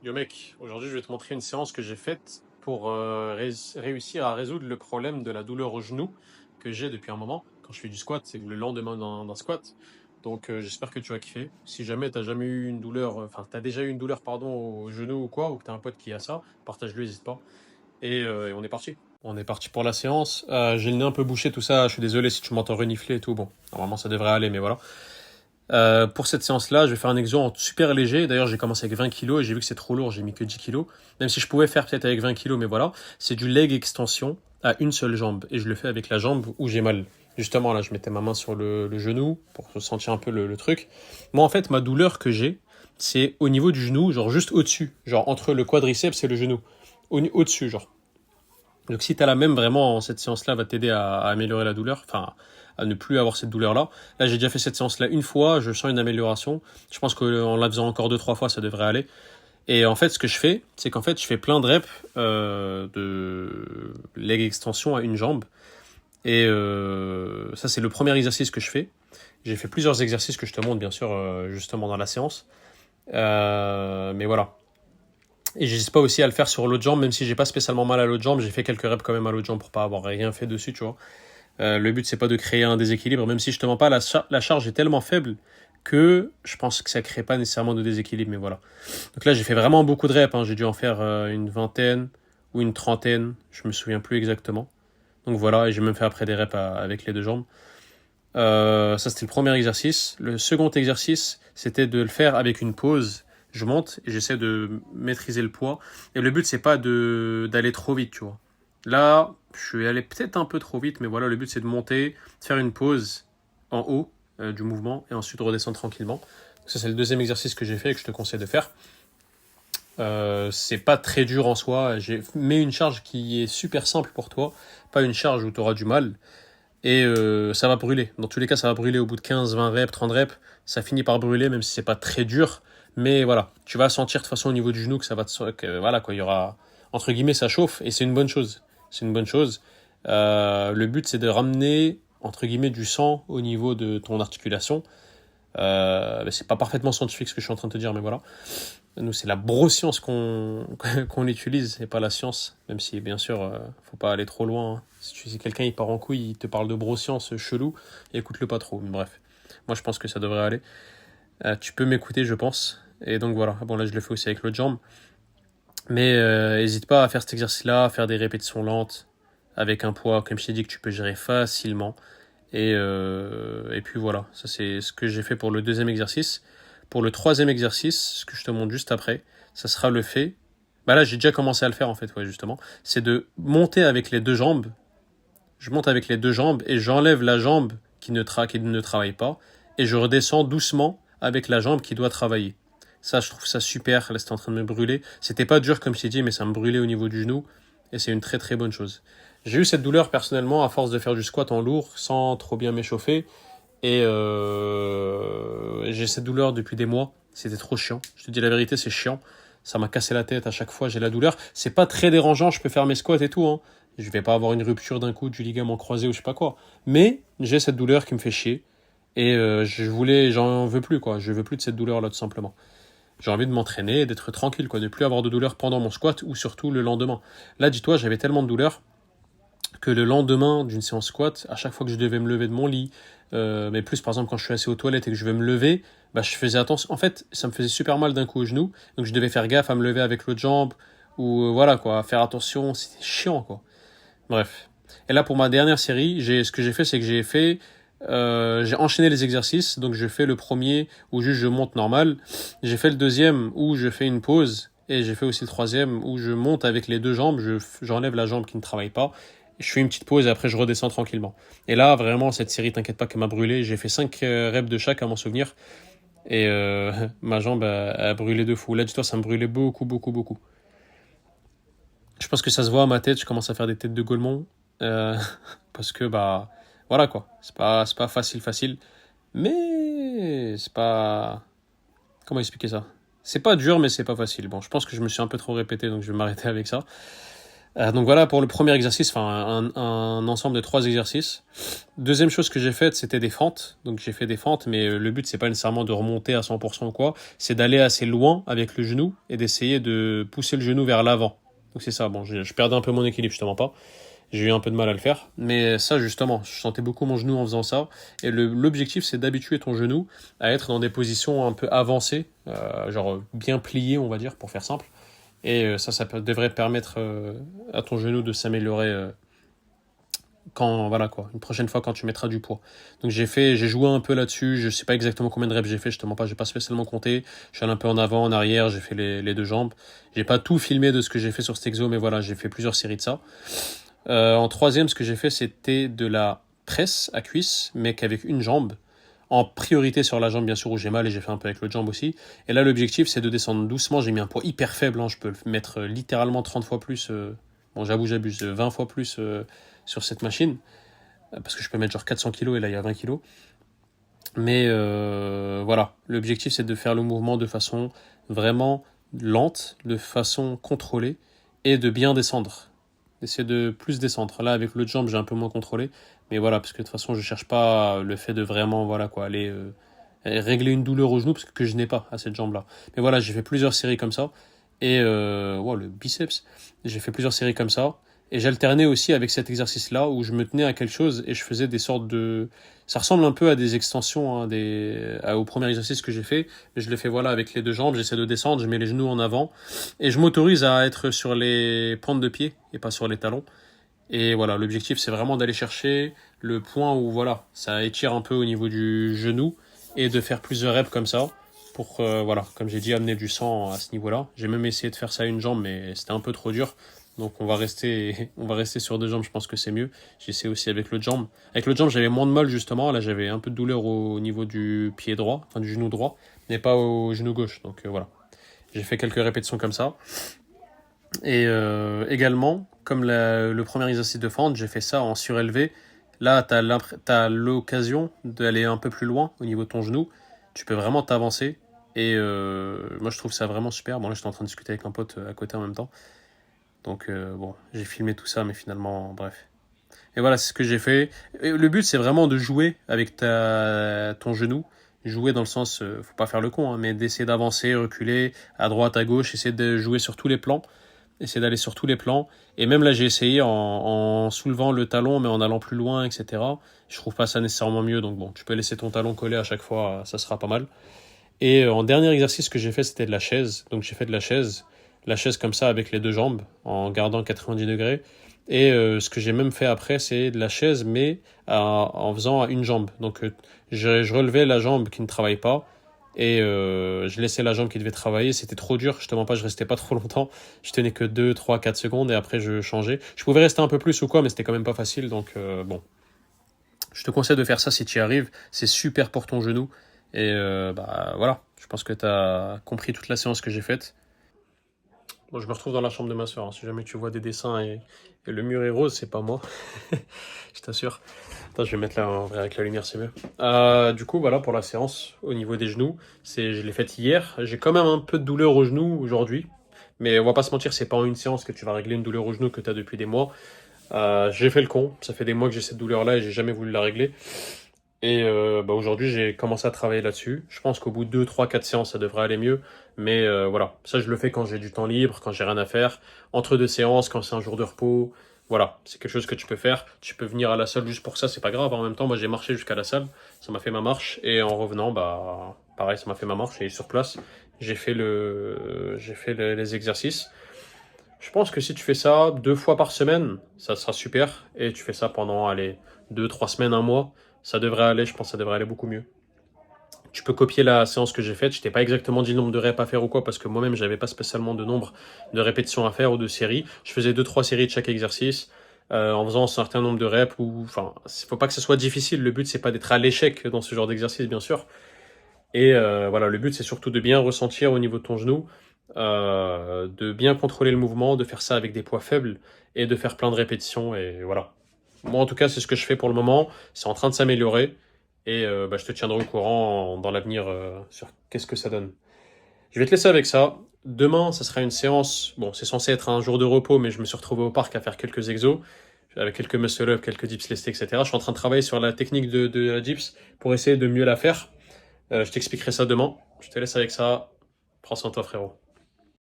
Yo mec, aujourd'hui je vais te montrer une séance que j'ai faite pour réussir à résoudre le problème de la douleur au genou que j'ai depuis un moment quand je fais du squat, c'est le lendemain d'un squat. Donc j'espère que tu vas kiffer. Si jamais t'as jamais eu une douleur, enfin t'as déjà eu une douleur pardon au genou ou quoi, ou que t'as un pote qui a ça, partage-le, n'hésite pas. Et on est parti. On est parti pour la séance. J'ai le nez un peu bouché tout ça, je suis désolé si tu m'entends renifler et tout. Bon, normalement ça devrait aller, mais voilà. Pour cette séance-là, je vais faire un exo en super léger. D'ailleurs, j'ai commencé avec 20 kilos et j'ai vu que c'est trop lourd, j'ai mis que 10 kilos. Même si je pouvais faire peut-être avec 20 kilos, mais voilà. C'est du leg extension à une seule jambe. Et je le fais avec la jambe où j'ai mal. Justement, là, je mettais ma main sur le genou pour sentir un peu le truc. Moi, en fait, ma douleur que j'ai, c'est au niveau du genou, genre juste au-dessus. Genre entre le quadriceps et le genou. Au-dessus, genre. Donc si tu as la même, vraiment, cette séance-là va t'aider à améliorer la douleur, enfin à ne plus avoir cette douleur-là. Là, j'ai déjà fait cette séance-là une fois, je sens une amélioration. Je pense qu'en la faisant encore deux, trois fois, ça devrait aller. Et en fait, ce que je fais, c'est qu'en fait, je fais plein de reps de leg extension à une jambe. Et ça, c'est le premier exercice que je fais. J'ai fait plusieurs exercices que je te montre, bien sûr, justement dans la séance. Mais voilà. Et j'hésite pas aussi à le faire sur l'autre jambe, même si j'ai pas spécialement mal à l'autre jambe, j'ai fait quelques reps quand même à l'autre jambe pour pas avoir rien fait dessus, tu vois. Le but c'est pas de créer un déséquilibre, même si je te mens pas, la charge est tellement faible que je pense que ça crée pas nécessairement de déséquilibre, mais voilà. Donc là j'ai fait vraiment beaucoup de reps, hein. J'ai dû en faire une vingtaine ou une trentaine, je me souviens plus exactement. Donc voilà, et j'ai même fait après des reps avec les deux jambes. Ça c'était le premier exercice. Le second exercice, c'était de le faire avec une pause. Je monte et j'essaie de maîtriser le poids. Et le but c'est pas d'aller trop vite, tu vois. Là, je suis allé peut-être un peu trop vite, mais voilà, le but c'est de monter, de faire une pause en haut du mouvement et ensuite redescendre tranquillement. Ça c'est le deuxième exercice que j'ai fait et que je te conseille de faire. C'est pas très dur en soi. J'ai mis une charge qui est super simple pour toi, pas une charge où tu auras du mal. Et ça va brûler. Dans tous les cas, ça va brûler au bout de 15, 20 reps, 30 reps. Ça finit par brûler, même si c'est pas très dur. Mais voilà, tu vas sentir de toute façon au niveau du genou que ça va voilà quoi, il y aura entre guillemets ça chauffe et c'est une bonne chose. C'est une bonne chose. Le but c'est de ramener entre guillemets du sang au niveau de ton articulation. C'est pas parfaitement scientifique ce que je suis en train de te dire, mais voilà. Nous, c'est la broscience qu'on utilise et pas la science. Même si, bien sûr, faut pas aller trop loin, hein. Si quelqu'un il part en couille, il te parle de broscience chelou, écoute-le pas trop. Mais bref, moi je pense que ça devrait aller. Tu peux m'écouter, je pense. Et donc voilà. Bon, là, je le fais aussi avec l'autre jambe. Mais hésite pas à faire cet exercice-là, à faire des répétitions lentes avec un poids, comme je t'ai dit, que tu peux gérer facilement. Et puis voilà, ça c'est ce que j'ai fait pour le deuxième exercice. Pour le troisième exercice, ce que je te montre juste après, ça sera le fait. Bah là, j'ai déjà commencé à le faire en fait, ouais, justement. C'est de monter avec les deux jambes. Je monte avec les deux jambes et j'enlève la jambe qui ne travaille pas. Et je redescends doucement avec la jambe qui doit travailler. Ça, je trouve ça super. Là, c'était en train de me brûler. C'était pas dur comme je t'ai dit, mais ça me brûlait au niveau du genou. Et c'est une très très bonne chose. J'ai eu cette douleur personnellement à force de faire du squat en lourd sans trop bien m'échauffer. Et j'ai cette douleur depuis des mois. C'était trop chiant. Je te dis la vérité, c'est chiant. Ça m'a cassé la tête à chaque fois. J'ai la douleur. C'est pas très dérangeant. Je peux faire mes squats et tout, hein. Je vais pas avoir une rupture d'un coup du ligament croisé ou je sais pas quoi. Mais j'ai cette douleur qui me fait chier. Et j'en veux plus, quoi. Je veux plus de cette douleur-là, tout simplement. J'ai envie de m'entraîner, d'être tranquille, quoi. De plus avoir de douleur pendant mon squat ou surtout le lendemain. Là, dis-toi, j'avais tellement de douleur que le lendemain d'une séance squat, à chaque fois que je devais me lever de mon lit, mais plus par exemple quand je suis assis aux toilettes et que je vais me lever, bah, je faisais attention. En fait, ça me faisait super mal d'un coup au genou, donc je devais faire gaffe à me lever avec l'autre jambe, ou voilà quoi, faire attention, c'était chiant quoi. Bref. Et là pour ma dernière série, ce que j'ai fait, c'est que j'ai enchaîné les exercices, donc je fais le premier où juste je monte normal, j'ai fait le deuxième où je fais une pause, et j'ai fait aussi le troisième où je monte avec les deux jambes, j'enlève la jambe qui ne travaille pas, je fais une petite pause et après je redescends tranquillement. Et là, vraiment, cette série, t'inquiète pas qu'elle m'a brûlé. J'ai fait 5 reps de chaque à m'en souvenir. Et ma jambe a brûlé de fou. Là, dis-toi, ça me brûlait beaucoup, beaucoup, beaucoup. Je pense que ça se voit à ma tête. Je commence à faire des têtes de Gaulmont. Euh, parce que, bah, voilà quoi. C'est pas facile, facile. Mais c'est pas. Comment expliquer ça? C'est pas dur, mais c'est pas facile. Bon, je pense que je me suis un peu trop répété, donc je vais m'arrêter avec ça. Donc voilà pour le premier exercice, enfin un ensemble de 3 exercices. Deuxième chose que j'ai faite, c'était des fentes. Donc j'ai fait des fentes, mais le but, c'est pas nécessairement de remonter à 100% ou quoi, c'est d'aller assez loin avec le genou et d'essayer de pousser le genou vers l'avant. Donc c'est ça, bon, je perdais un peu mon équilibre, je te mens pas. J'ai eu un peu de mal à le faire. Mais ça, justement, je sentais beaucoup mon genou en faisant ça. Et l'objectif, c'est d'habituer ton genou à être dans des positions un peu avancées, genre bien pliées, on va dire, pour faire simple. Et devrait permettre à ton genou de s'améliorer voilà quoi, une prochaine fois quand tu mettras du poids. Donc j'ai joué un peu là-dessus. Je sais pas exactement combien de reps j'ai fait, je te mens pas, j'ai pas spécialement compté. Je suis allé un peu en avant, en arrière, j'ai fait les deux jambes. J'ai pas tout filmé de ce que j'ai fait sur cet exo, mais voilà, j'ai fait plusieurs séries de ça. En troisième, ce que j'ai fait, c'était de la presse à cuisse, mais qu'avec une jambe. En priorité sur la jambe, bien sûr, où j'ai mal, et j'ai fait un peu avec l'autre jambe aussi. Et là, l'objectif, c'est de descendre doucement. J'ai mis un poids hyper faible, hein. Je peux le mettre littéralement 30 fois plus. Bon, j'abuse, 20 fois plus sur cette machine. Parce que je peux mettre genre 400 kilos, et là, il y a 20 kilos. Mais voilà, l'objectif, c'est de faire le mouvement de façon vraiment lente, de façon contrôlée, et de bien descendre. D'essayer de plus descendre. Là, avec l'autre jambe, j'ai un peu moins contrôlé. Mais voilà, parce que de toute façon, je cherche pas le fait de vraiment, voilà quoi, aller régler une douleur au genou, parce que je n'ai pas à cette jambe-là. Mais voilà, j'ai fait plusieurs séries comme ça. Et wow, le biceps, j'ai fait plusieurs séries comme ça. Et j'alternais aussi avec cet exercice-là où je me tenais à quelque chose et je faisais des sortes de... Ça ressemble un peu à des extensions, hein, au premier exercice que j'ai fait. Mais je le fais voilà avec les deux jambes, j'essaie de descendre, je mets les genoux en avant. Et je m'autorise à être sur les pointes de pied et pas sur les talons. Et voilà, l'objectif c'est vraiment d'aller chercher le point où voilà, ça étire un peu au niveau du genou et de faire plusieurs reps comme ça pour voilà, comme j'ai dit, amener du sang à ce niveau-là. J'ai même essayé de faire ça à une jambe, mais c'était un peu trop dur. Donc on va rester sur deux jambes, je pense que c'est mieux. J'essaie aussi avec l'autre jambe. Avec l'autre jambe, j'avais moins de mal justement. Là, j'avais un peu de douleur au niveau du pied droit, enfin du genou droit, mais pas au genou gauche. Donc voilà. J'ai fait quelques répétitions comme ça. Et également, comme le premier exercice de fente, j'ai fait ça en surélevé. Là, tu as l'occasion d'aller un peu plus loin au niveau de ton genou. Tu peux vraiment t'avancer. Et moi, je trouve ça vraiment super. Bon, là, j'étais en train de discuter avec un pote à côté en même temps. Donc, bon, j'ai filmé tout ça, mais finalement, bref. Et voilà, c'est ce que j'ai fait. Et le but, c'est vraiment de jouer avec ton genou. Jouer dans le sens, faut pas faire le con, hein, mais d'essayer d'avancer, reculer, à droite, à gauche, essayer de jouer sur tous les plans. Essayer d'aller sur tous les plans. Et même là, j'ai essayé en soulevant le talon, mais en allant plus loin, etc. Je trouve pas ça nécessairement mieux. Donc bon, tu peux laisser ton talon collé à chaque fois, ça sera pas mal. Et en dernier exercice que j'ai fait, c'était de la chaise. Donc j'ai fait de la chaise. La chaise comme ça avec les deux jambes, en gardant 90 degrés. Et ce que j'ai même fait après, c'est de la chaise, mais en faisant à une jambe. Donc je relevais la jambe qui ne travaille pas. Et je laissais la jambe qui devait travailler. C'était trop dur, je te mens pas, je restais pas trop longtemps. Je tenais que 2, 3, 4 secondes et après je changeais. Je pouvais rester un peu plus ou quoi, mais c'était quand même pas facile. Donc bon, je te conseille de faire ça si tu y arrives. C'est super pour ton genou. Et bah voilà, je pense que tu as compris toute la séance que j'ai faite. Bon, je me retrouve dans la chambre de ma soeur, hein. Si jamais tu vois des dessins et le mur est rose, c'est pas moi. Je t'assure. Attends, je vais mettre là en vrai avec la lumière, c'est mieux. Du coup, voilà pour la séance au niveau des genoux. Je l'ai faite hier. J'ai quand même un peu de douleur au genou aujourd'hui. Mais on va pas se mentir, c'est pas en une séance que tu vas régler une douleur au genou que tu as depuis des mois. J'ai fait le con. Ça fait des mois que j'ai cette douleur-là et j'ai jamais voulu la régler. Et bah aujourd'hui, j'ai commencé à travailler là-dessus. Je pense qu'au bout de 2, 3, 4 séances, ça devrait aller mieux. Mais voilà, ça, je le fais quand j'ai du temps libre, quand j'ai rien à faire. Entre deux séances, quand c'est un jour de repos. Voilà, c'est quelque chose que tu peux faire. Tu peux venir à la salle juste pour ça, c'est pas grave. En même temps, moi, j'ai marché jusqu'à la salle. Ça m'a fait ma marche. Et en revenant, bah, pareil, ça m'a fait ma marche. Et sur place, j'ai fait les exercices. Je pense que si tu fais ça 2 fois par semaine, ça sera super. Et tu fais ça pendant, allez, 2, 3 semaines, un mois. Ça devrait aller, je pense que ça devrait aller beaucoup mieux. Tu peux copier la séance que j'ai faite. Je t'ai pas exactement dit le nombre de reps à faire ou quoi, parce que moi-même, j'avais pas spécialement de nombre de répétitions à faire ou de séries. Je faisais 2, 3 séries de chaque exercice, en faisant un certain nombre de reps. Enfin, faut pas que ce soit difficile. Le but, c'est pas d'être à l'échec dans ce genre d'exercice, bien sûr. Et voilà, le but, c'est surtout de bien ressentir au niveau de ton genou, de bien contrôler le mouvement, de faire ça avec des poids faibles et de faire plein de répétitions. Et voilà. Moi, en tout cas, c'est ce que je fais pour le moment. C'est en train de s'améliorer. Et bah, je te tiendrai au courant dans l'avenir sur qu'est-ce que ça donne. Je vais te laisser avec ça. Demain, ça sera une séance. Bon, c'est censé être un jour de repos, mais je me suis retrouvé au parc à faire quelques exos, avec quelques muscle-up, quelques dips lestés, etc. Je suis en train de travailler sur la technique de la dips pour essayer de mieux la faire. Je t'expliquerai ça demain. Je te laisse avec ça. Prends soin de toi, frérot.